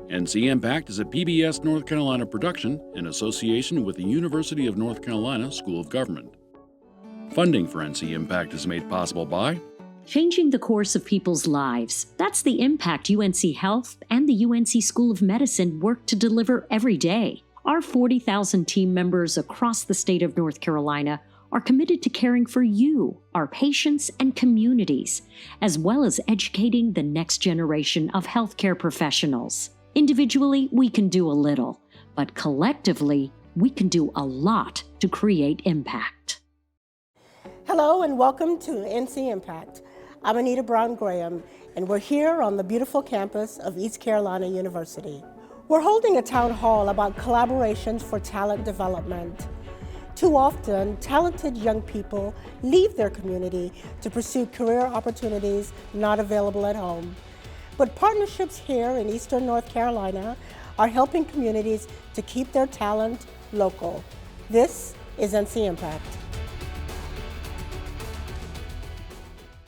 ncIMPACT is a PBS North Carolina production in association with the University of North Carolina School of Government. Funding for ncIMPACT is made possible by changing the course of people's lives. That's the impact UNC Health and the UNC School of Medicine work to deliver every day. Our 40,000 team members across the state of North Carolina are committed to caring for you, our patients and communities, as well as educating the next generation of healthcare professionals. Individually, we can do a little, but collectively, we can do a lot to create impact. Hello and welcome to ncIMPACT. I'm Anita Brown-Graham, and we're here on the beautiful campus of East Carolina University. We're holding a town hall about collaborations for talent development. Too often, talented young people leave their community to pursue career opportunities not available at home. But partnerships here in Eastern North Carolina are helping communities to keep their talent local. This is ncIMPACT.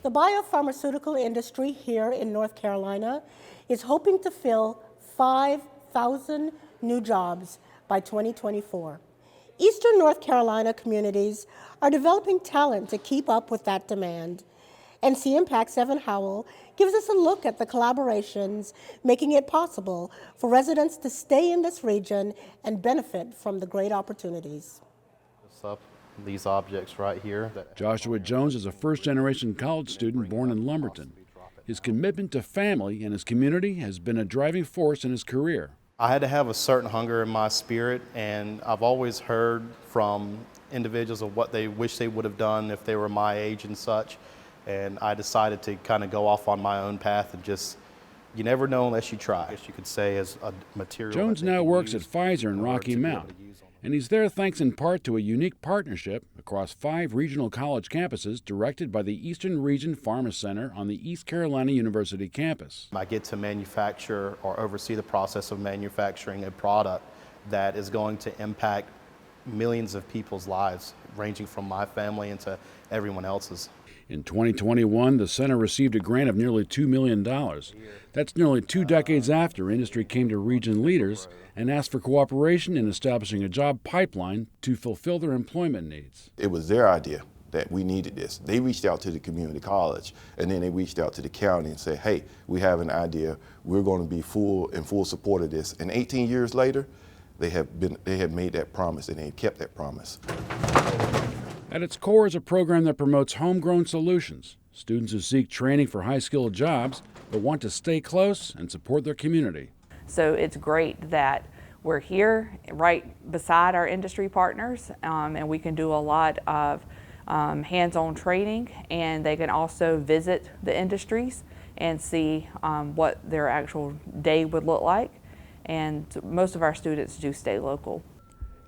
The biopharmaceutical industry here in North Carolina is hoping to fill 5,000 new jobs by 2024. Eastern North Carolina communities are developing talent to keep up with that demand. ncIMPACT's Evan Howell gives us a look at the collaborations making it possible for residents to stay in this region and benefit from the great opportunities. These objects right here. Joshua Jones is a first-generation college student born in Lumberton. His commitment to family and his community has been a driving force in his career. I had to have a certain hunger in my spirit, and I've always heard from individuals of what they wish they would have done if they were my age and such, and I decided to kind of go off on my own path and just, you never know unless you try, I guess you could say, as a material. Jones now works at Pfizer in Rocky Mount, and he's there thanks in part to a unique partnership across 5 regional college campuses directed by the Eastern Region Pharma Center on the East Carolina University campus. I get to manufacture or oversee the process of manufacturing a product that is going to impact millions of people's lives, ranging from my family into everyone else's. In 2021, the center received a grant of nearly $2 million. That's nearly 2 decades after industry came to region leaders and asked for cooperation in establishing a job pipeline to fulfill their employment needs. It was their idea that we needed this. They reached out to the community college, and then they reached out to the county and said, hey, we have an idea. We're going to be full support of this. And 18 years later, they have made that promise, and they kept that promise. At its core is a program that promotes homegrown solutions, students who seek training for high-skilled jobs but want to stay close and support their community. So it's great that we're here right beside our industry partners, and we can do a lot of hands-on training, and they can also visit the industries and see what their actual day would look like. And most of our students do stay local.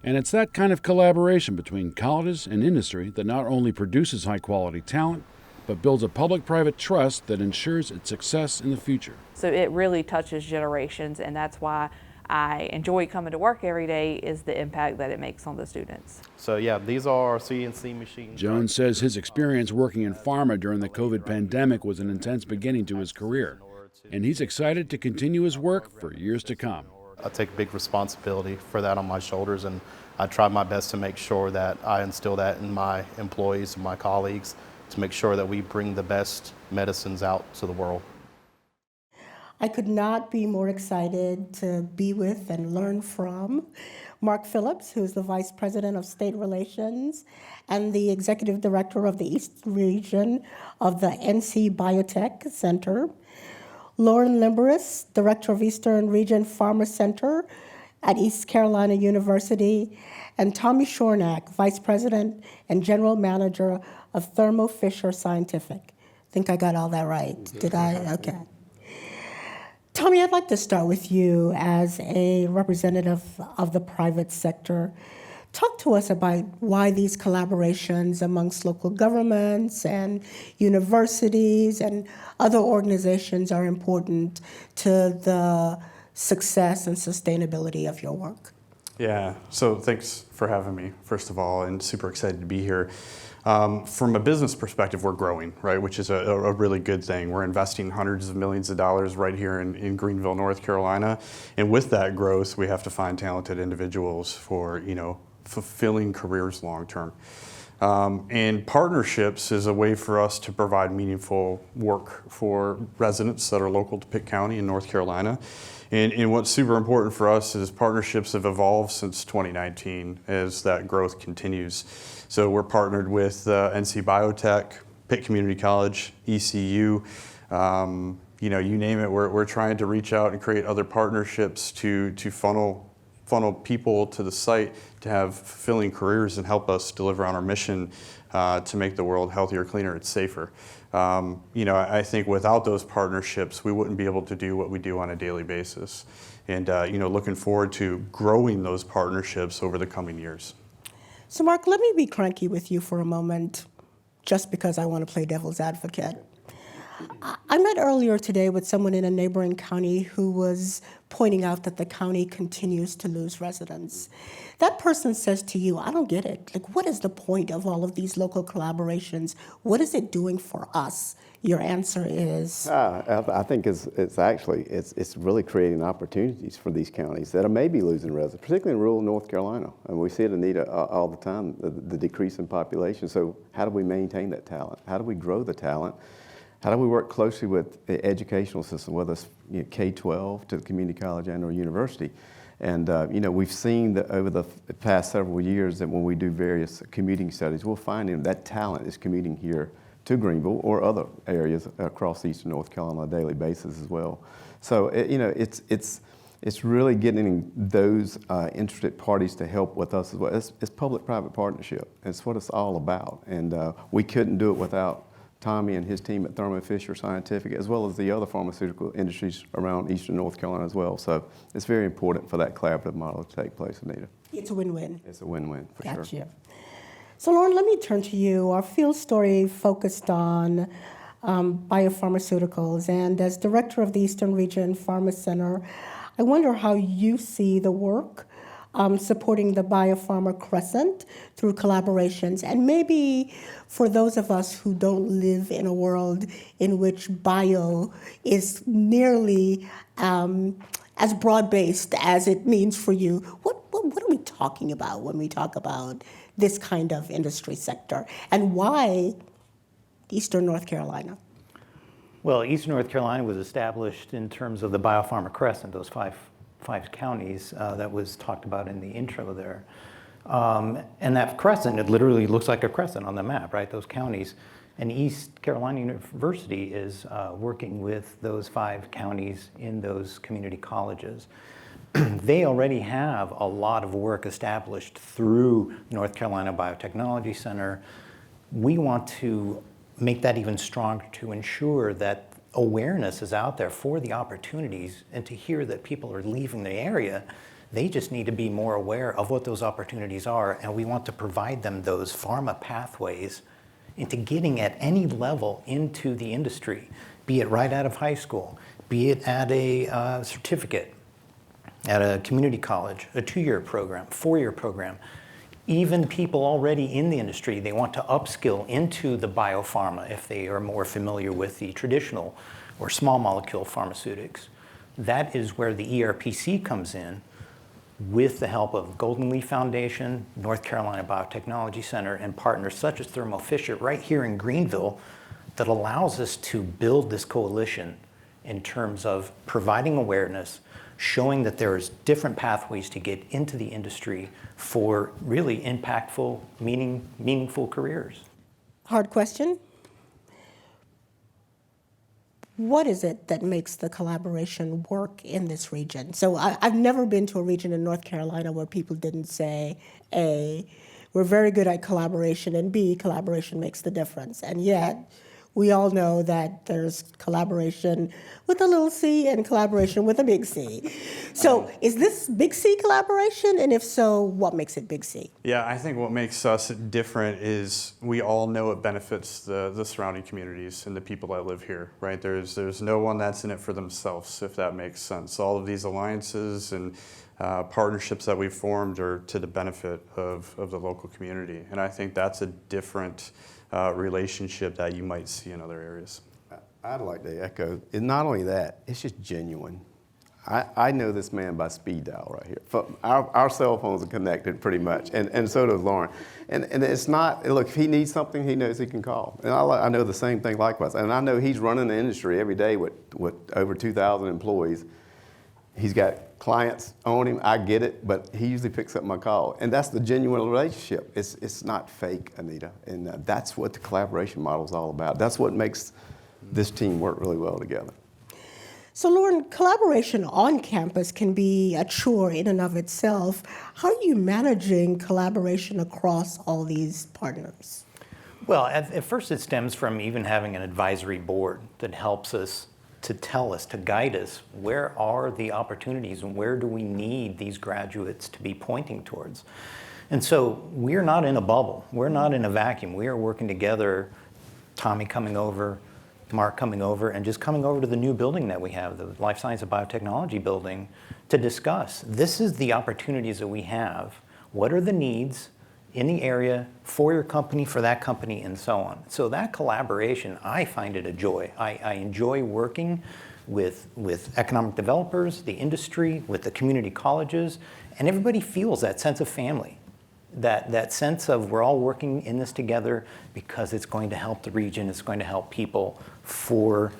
And it's that kind of collaboration between colleges and industry that not only produces high-quality talent, but builds a public-private trust that ensures its success in the future. So it really touches generations, and that's why I enjoy coming to work every day, is the impact that it makes on the students. So yeah, these are CNC machines. Jones says his experience working in pharma during the COVID pandemic was an intense beginning to his career, and he's excited to continue his work for years to come. I take big responsibility for that on my shoulders, and I try my best to make sure that I instill that in my employees and my colleagues to make sure that we bring the best medicines out to the world. I could not be more excited to be with and learn from Mark Phillips, who's the Vice President of State Relations and the Executive Director of the East Region of the NC Biotech Center, Lauren Limberis, Director of Eastern Region Pharma Center at East Carolina University, and Tommy Shornack, Vice President and General Manager of Thermo Fisher Scientific. I think I got all that right. Did I? Okay. Tommy, I'd like to start with you as a representative of the private sector. Talk to us about why these collaborations amongst local governments and universities and other organizations are important to the success and sustainability of your work. Yeah, so thanks for having me, first of all, and super excited to be here. From a business perspective, we're growing, right, which is a really good thing. We're investing hundreds of millions of dollars right here in Greenville, North Carolina, and with that growth, we have to find talented individuals for, fulfilling careers long term. And partnerships is a way for us to provide meaningful work for residents that are local to Pitt County in North Carolina. And what's super important for us is partnerships have evolved since 2019 as that growth continues. So we're partnered with NC Biotech, Pitt Community College, ECU, you name it. We're trying to reach out and create other partnerships to funnel people to the site to have fulfilling careers and help us deliver on our mission to make the world healthier, cleaner, and safer. I think without those partnerships, we wouldn't be able to do what we do on a daily basis. And, looking forward to growing those partnerships over the coming years. So Mark, let me be cranky with you for a moment, just because I want to play devil's advocate. I met earlier today with someone in a neighboring county who was pointing out that the county continues to lose residents. That person says to you, I don't get it. Like, what is the point of all of these local collaborations? What is it doing for us? Your answer is? I think it's really creating opportunities for these counties that are maybe losing residents, particularly in rural North Carolina. And we see it in Anita all the time, the decrease in population. So how do we maintain that talent? How do we grow the talent? How do we work closely with the educational system, whether it's K-12 to the community college and or university? And we've seen that over the past several years that when we do various commuting studies, we'll find that talent is commuting here to Greenville or other areas across eastern North Carolina on a daily basis as well. So it's really getting those interested parties to help with us as well. It's public-private partnership. It's what it's all about. And we couldn't do it without Tommy and his team at Thermo Fisher Scientific, as well as the other pharmaceutical industries around eastern North Carolina as well. So it's very important for that collaborative model to take place, Anita. It's a win-win. It's a win-win, for sure. Gotcha. So Lauren, let me turn to you. Our field story focused on biopharmaceuticals, and as director of the Eastern Region Pharma Center, I wonder how you see the work supporting the biopharma crescent through collaborations, and maybe for those of us who don't live in a world in which bio is nearly as broad-based as it means for you, what are we talking about when we talk about this kind of industry sector, and why Eastern North Carolina? Well, Eastern North Carolina was established in terms of the biopharma crescent, those five counties that was talked about in the intro there. And that crescent, it literally looks like a crescent on the map, right? Those counties. And East Carolina University is working with those 5 counties in those community colleges. They already have a lot of work established through North Carolina Biotechnology Center. We want to make that even stronger to ensure that awareness is out there for the opportunities, and to hear that people are leaving the area. They just need to be more aware of what those opportunities are, and we want to provide them those pharma pathways into getting at any level into the industry, be it right out of high school, be it at a certificate, at a community college, a 2-year program, 4-year program. Even people already in the industry, they want to upskill into the biopharma if they are more familiar with the traditional or small molecule pharmaceutics. That is where the ERPC comes in, with the help of Golden Leaf Foundation, North Carolina Biotechnology Center, and partners such as Thermo Fisher right here in Greenville, that allows us to build this coalition in terms of providing awareness, showing that there's different pathways to get into the industry for really impactful, meaningful careers. Hard question. What is it that makes the collaboration work in this region? So I've never been to a region in North Carolina where people didn't say, A, we're very good at collaboration, and B, collaboration makes the difference. And yet, we all know that there's collaboration with a little c and collaboration with a big C. So is this big C collaboration? And if so, what makes it big C? Yeah, I think what makes us different is we all know it benefits the surrounding communities and the people that live here, right? There's no one that's in it for themselves, if that makes sense. All of these alliances and partnerships that we've formed are to the benefit of the local community. And I think that's a different relationship that you might see in other areas. I'd like to echo, it's not only that, it's just genuine. I know this man by speed dial right here. Our cell phones are connected pretty much, and so does Lauren. And it's not, look, if he needs something, he knows he can call. And I know the same thing likewise. And I know he's running the industry every day with over 2,000 employees. He's got clients on him, I get it, but he usually picks up my call. And that's the genuine relationship. It's not fake, Anita. And that's what the collaboration model is all about. That's what makes this team work really well together. So Lauren, collaboration on campus can be a chore in and of itself. How are you managing collaboration across all these partners? Well, at first it stems from even having an advisory board that helps us to tell us, to guide us, where are the opportunities and where do we need these graduates to be pointing towards. And so we're not in a bubble. We're not in a vacuum. We are working together, Tommy coming over, Mark coming over, and just coming over to the new building that we have, the Life Science and Biotechnology building, to discuss. This is the opportunities that we have. What are the needs in the area for your company, for that company, and so on. So that collaboration, I find it a joy. I enjoy working with economic developers, the industry, with the community colleges, and everybody feels that sense of family. That sense of we're all working in this together because it's going to help the region, it's going to help people for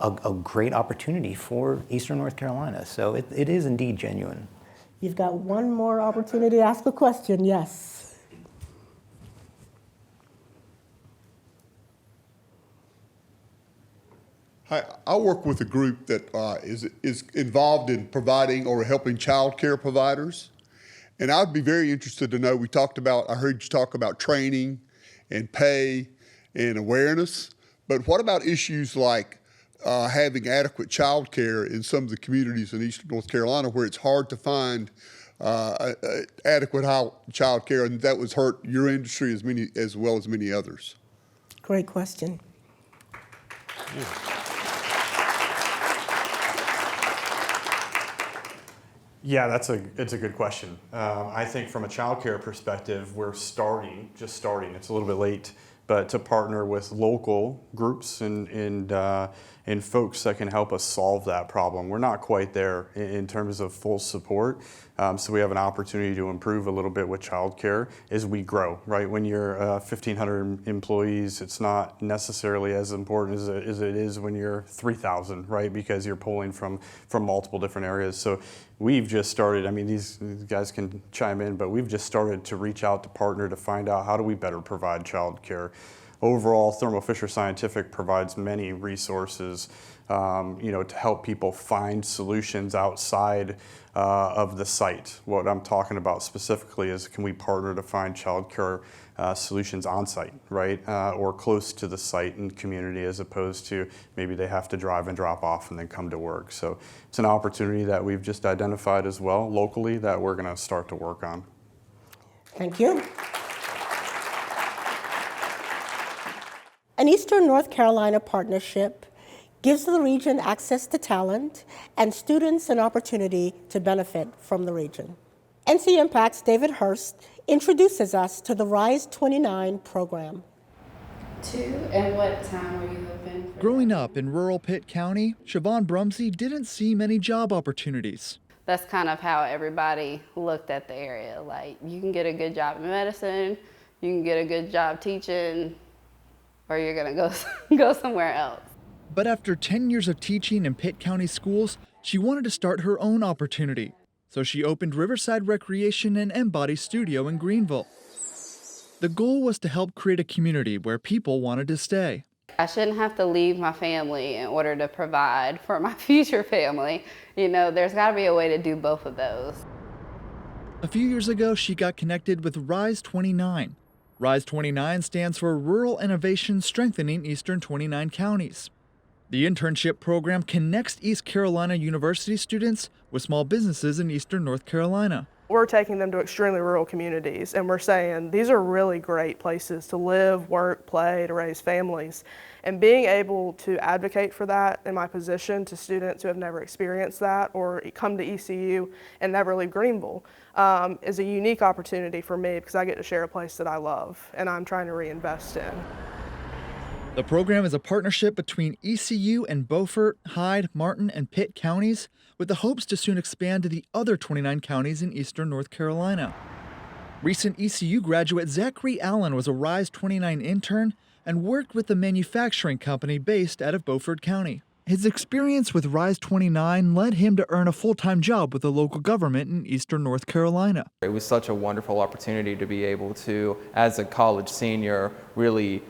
a great opportunity for Eastern North Carolina. So it is indeed genuine. You've got one more opportunity to ask a question, yes. Hi, I work with a group that is involved in providing or helping child care providers. And I'd be very interested to know, I heard you talk about training and pay and awareness, but what about issues like having adequate child care in some of the communities in Eastern North Carolina where it's hard to find adequate child care, and that would hurt your industry as well as many others? Great question. Yeah, it's a good question. I think from a child care perspective, we're just starting. It's a little bit late, but to partner with local groups and folks that can help us solve that problem. We're not quite there in terms of full support, so we have an opportunity to improve a little bit with child care as we grow, right? When you're 1,500 employees, it's not necessarily as important as it is when you're 3,000, right? Because you're pulling from multiple different areas. So we've just started, these guys can chime in, but we've just started to reach out to partner to find out how do we better provide child care. Overall, Thermo Fisher Scientific provides many resources, to help people find solutions outside of the site. What I'm talking about specifically is, can we partner to find child care solutions on site, right? Or close to the site and community, as opposed to maybe they have to drive and drop off and then come to work. So it's an opportunity that we've just identified as well locally that we're going to start to work on. Thank you. An Eastern North Carolina partnership gives the region access to talent and students an opportunity to benefit from the region. ncIMPACT's David Hurst introduces us to the Rise 29 program. And what time were you hoping for? Growing up in rural Pitt County, Siobhan Brumsey didn't see many job opportunities. That's kind of how everybody looked at the area. Like, you can get a good job in medicine, you can get a good job teaching, or you're gonna go somewhere else. But after 10 years of teaching in Pitt County schools, she wanted to start her own opportunity. So she opened Riverside Recreation and Embody Studio in Greenville. The goal was to help create a community where people wanted to stay. I shouldn't have to leave my family in order to provide for my future family. There's gotta be a way to do both of those. A few years ago, she got connected with Rise 29. RISE 29 stands for Rural Innovation Strengthening Eastern 29 Counties. The internship program connects East Carolina University students with small businesses in Eastern North Carolina. We're taking them to extremely rural communities, and we're saying these are really great places to live, work, play, to raise families. And being able to advocate for that in my position to students who have never experienced that or come to ECU and never leave Greenville is a unique opportunity for me because I get to share a place that I love and I'm trying to reinvest in. The program is a partnership between ECU and Beaufort, Hyde, Martin, and Pitt counties, with the hopes to soon expand to the other 29 counties in Eastern North Carolina. Recent ECU graduate Zachary Allen was a RISE 29 intern and worked with the manufacturing company based out of Beaufort County. His experience with RISE 29 led him to earn a full-time job with the local government in Eastern North Carolina. It was such a wonderful opportunity to be able to, as a college senior, really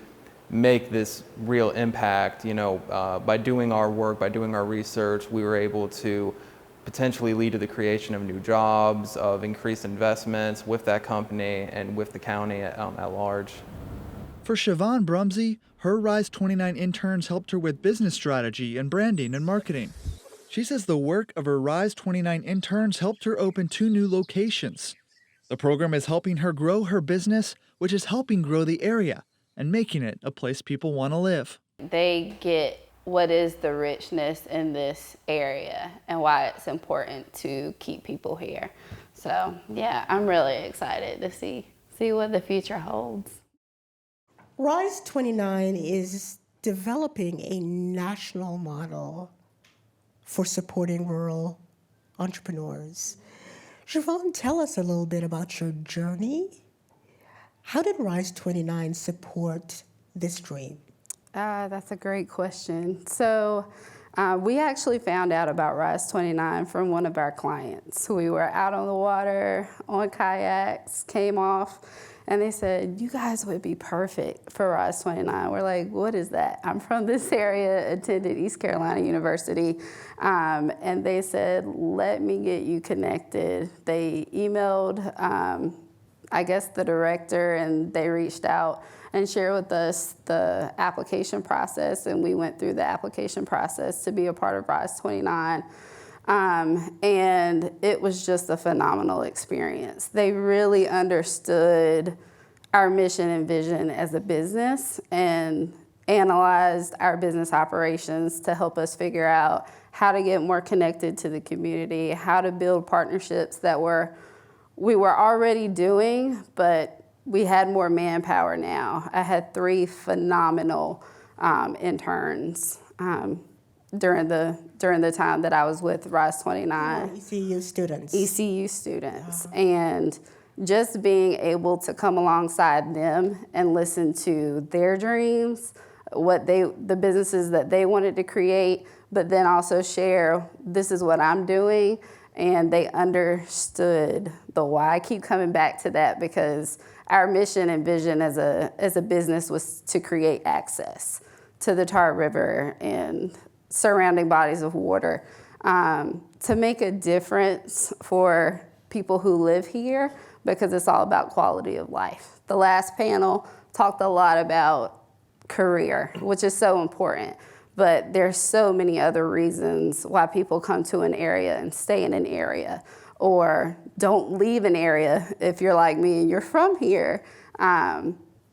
make this real impact. By doing our work, by doing our research, we were able to potentially lead to the creation of new jobs, of increased investments with that company and with the county at large. For Siobhan Brumsey, her RISE 29 interns helped her with business strategy and branding and marketing. She says the work of her RISE 29 interns helped her open 2 new locations. The program is helping her grow her business, which is helping grow the area and making it a place people want to live. They get what is the richness in this area and why it's important to keep people here. So yeah, I'm really excited to see what the future holds. RISE 29 is developing a national model for supporting rural entrepreneurs. Siobhan, tell us a little bit about your journey. How did RISE 29 support this dream? That's a great question. So we actually found out about RISE 29 from one of our clients. We were out on the water, on kayaks, came off, and they said, you guys would be perfect for RISE 29. We're like, what is that? I'm from this area, attended East Carolina University, and they said, let me get you connected. They emailed I guess the director, and they reached out and shared with us the application process, and we went through the application process to be a part of RISE 29. And it was just a phenomenal experience. They really understood our mission and vision as a business and analyzed our business operations to help us figure out how to get more connected to the community, how to build partnerships that we were already doing, but we had more manpower now. I had 3 phenomenal interns during the time that I was with RISE 29. ECU students. ECU students. And just being able to come alongside them and listen to their dreams, the businesses that they wanted to create, but then also share, this is what I'm doing. And they understood the why. I keep coming back to that because our mission and vision as a business was to create access to the Tar River and surrounding bodies of water to make a difference for people who live here, because it's all about quality of life. The last panel talked a lot about career, which is so important. But there's so many other reasons why people come to an area and stay in an area or don't leave an area. If you're like me and you're from here,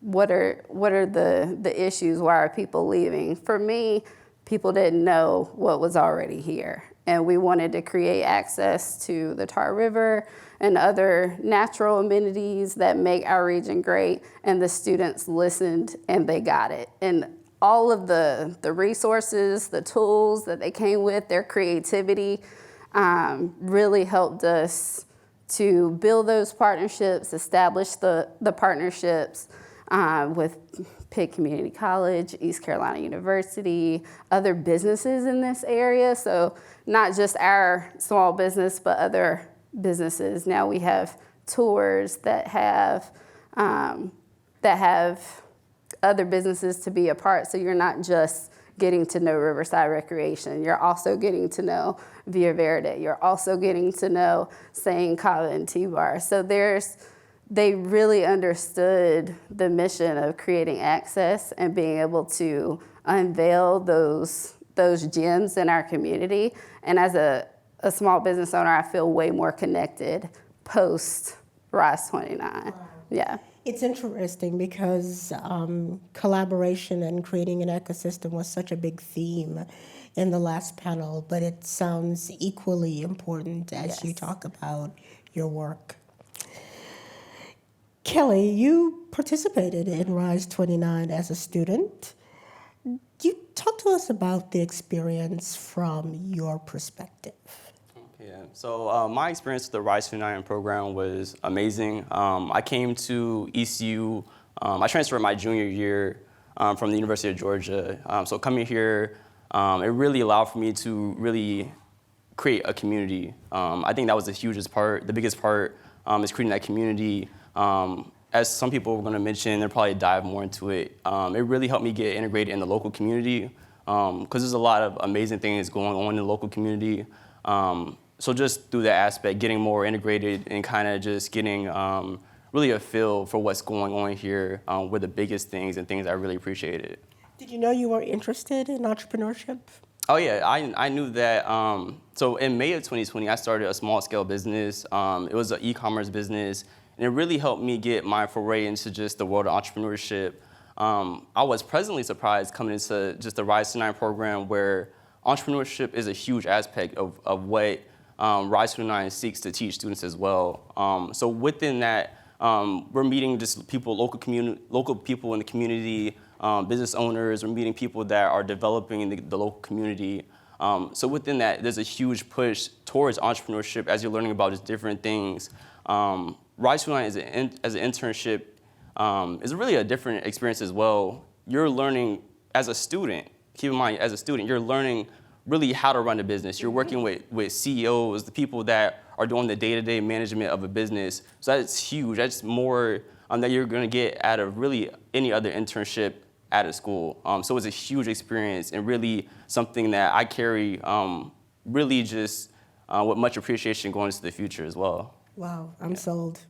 what are the issues? Why are people leaving? For me, people didn't know what was already here. And we wanted to create access to the Tar River and other natural amenities that make our region great. And the students listened and they got it. And all of the resources, the tools that they came with, their creativity, really helped us to build those partnerships, establish the partnerships with Pitt Community College, East Carolina University, other businesses in this area. So not just our small business, but other businesses. Now we have tours that have other businesses to be a part. So you're not just getting to know Riverside Recreation. You're also getting to know Via Verde. You're also getting to know Saying Kava and T-Bar. So there's they really understood the mission of creating access and being able to unveil those gems in our community. And as a small business owner, I feel way more connected post Rise 29. Wow. Yeah. It's interesting because collaboration and creating an ecosystem was such a big theme in the last panel, but it sounds equally important as you talk about your work. Kelly, you participated in Rise 29 as a student. You talk to us about the experience from your perspective. Yeah, so my experience with the Rise 29 program was amazing. I came to ECU, I transferred my junior year from the University of Georgia. So coming here, it really allowed for me to really create a community. I think that was the hugest part. The biggest part is creating that community. As some people were going to mention, they'll probably dive more into it. It really helped me get integrated in the local community because there's a lot of amazing things going on in the local community. So just through that aspect, getting more integrated and kind of just getting really a feel for what's going on here were the biggest things and things I really appreciated. Did you know you were interested in entrepreneurship? Oh yeah, I knew that. So in May of 2020, I started a small scale business. It was an e-commerce business, and it really helped me get my foray into just the world of entrepreneurship. I was pleasantly surprised coming into just the Rise 29 program where entrepreneurship is a huge aspect of what Rise 29 seeks to teach students as well. So within that, we're meeting just people, local people in the community, business owners. We're meeting people that are developing in the local community. So within that, there's a huge push towards entrepreneurship as you're learning about just different things. Rise 29 as an internship is really a different experience as well. You're learning as a student. Keep in mind, as a student, you're learning really how to run a business. You're working with CEOs, the people that are doing the day-to-day management of a business. So that's huge. That's more that you're going to get out of really any other internship at a school. So it's a huge experience and really something that I carry really just with much appreciation going into the future as well. Wow, I'm sold.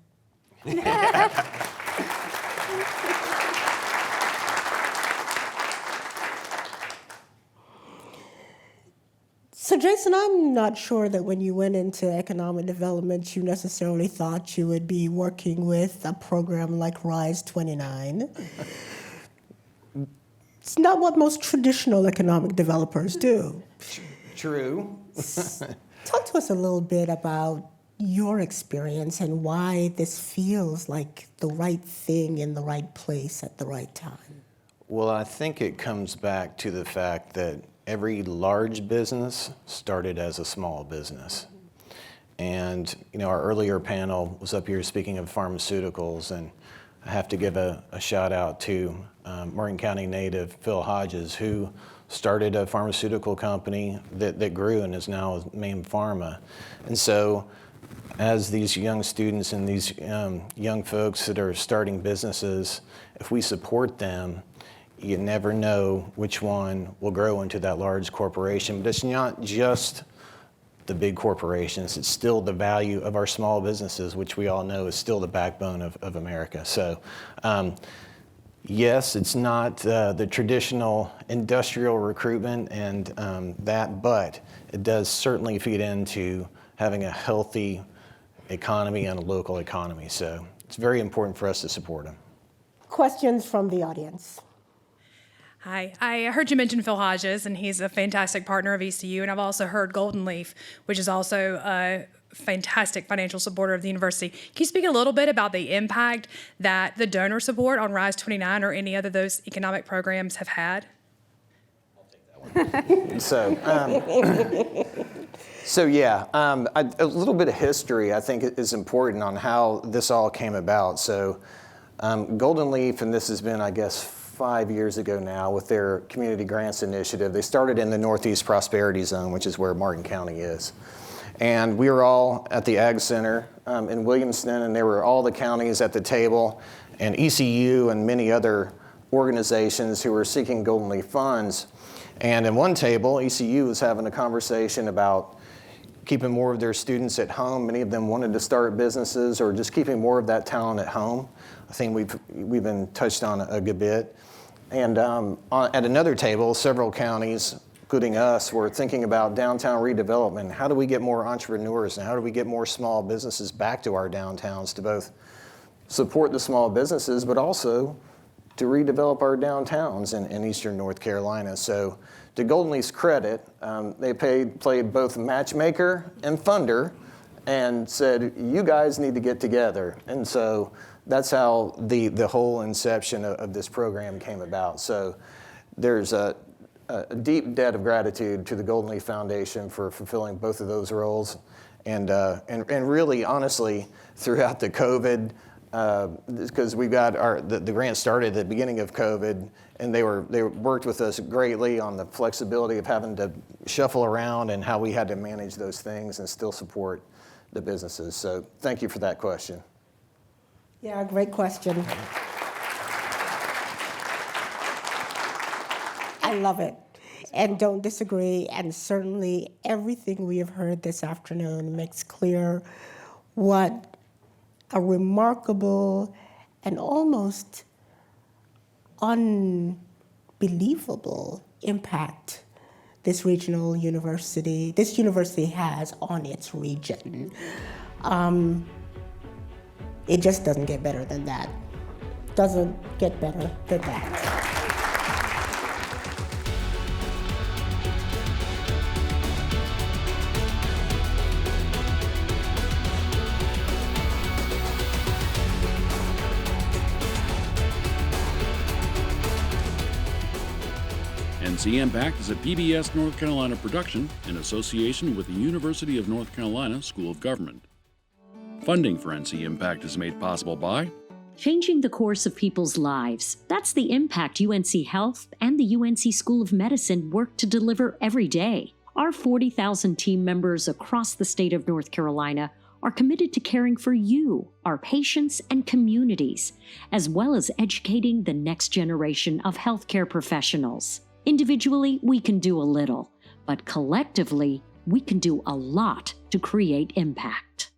So Jason, I'm not sure that when you went into economic development, you necessarily thought you would be working with a program like Rise 29. It's not what most traditional economic developers do. True. Talk to us a little bit about your experience and why this feels like the right thing in the right place at the right time. Well, I think it comes back to the fact that every large business started as a small business. And, our earlier panel was up here speaking of pharmaceuticals, and I have to give a shout out to Morgan County native Phil Hodges, who started a pharmaceutical company that grew and is now Maine Pharma. And so as these young students and these young folks that are starting businesses, if we support them, you never know which one will grow into that large corporation. But it's not just the big corporations, it's still the value of our small businesses, which we all know is still the backbone of America. So yes, it's not the traditional industrial recruitment and but it does certainly feed into having a healthy economy and a local economy. So it's very important for us to support them. Questions from the audience. Hi, I heard you mention Phil Hodges, and he's a fantastic partner of ECU, and I've also heard Golden Leaf, which is also a fantastic financial supporter of the university. Can you speak a little bit about the impact that the donor support on Rise 29 or any other those economic programs have had? I'll take that one. So yeah, a little bit of history I think is important on how this all came about. So Golden Leaf, and this has been, I guess, 5 years ago now with their community grants initiative. They started in the Northeast Prosperity Zone, which is where Martin County is. And we were all at the Ag Center in Williamston, and there were all the counties at the table, and ECU and many other organizations who were seeking Golden Leaf funds. And in one table, ECU was having a conversation about, keeping more of their students at home. Many of them wanted to start businesses, or just keeping more of that talent at home. I think we've been touched on a good bit. And at another table, several counties, including us, were thinking about downtown redevelopment. How do we get more entrepreneurs, and how do we get more small businesses back to our downtowns to both support the small businesses, but also to redevelop our downtowns in Eastern North Carolina? So to Golden Leaf's credit, they played both matchmaker and funder and said, you guys need to get together. And so that's how the whole inception of this program came about. So there's a deep debt of gratitude to the Golden Leaf Foundation for fulfilling both of those roles. And really, honestly, throughout the COVID, because we got the grant started at the beginning of COVID, and they worked with us greatly on the flexibility of having to shuffle around and how we had to manage those things and still support the businesses. So thank you for that question. Yeah, great question. I love it and don't disagree. And certainly everything we have heard this afternoon makes clear what a remarkable and almost unbelievable impact this university has on its region. It just doesn't get better than that. Doesn't get better than that. ncIMPACT is a PBS North Carolina production in association with the University of North Carolina School of Government. Funding for ncIMPACT is made possible by changing the course of people's lives. That's the impact UNC Health and the UNC School of Medicine work to deliver every day. Our 40,000 team members across the state of North Carolina are committed to caring for you, our patients and communities, as well as educating the next generation of healthcare professionals. Individually, we can do a little, but collectively, we can do a lot to create impact.